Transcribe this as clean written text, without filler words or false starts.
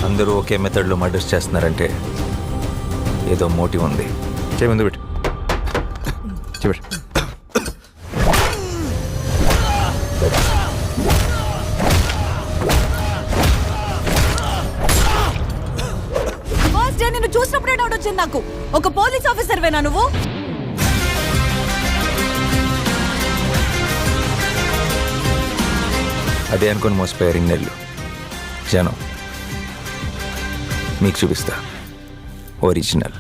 అందరూ ఒకే మెథడ్లో మర్డర్స్ చేస్తున్నారంటే ఏదో మోటివ్ ఉంది. చేయి ముందు పెట్టు. చూపెట్టు. ఫస్ట్ డే నిన్ను చూసినప్పుడే డౌట్ వచ్చింది నాకు. ఒక పోలీస్ ఆఫీసర్ వేనా నువ్వు? అదే అనుకుని మోసపోయారు ఇన్నెళ్ళు జనం. మీకు చూపిస్తా ఒరిజినల్.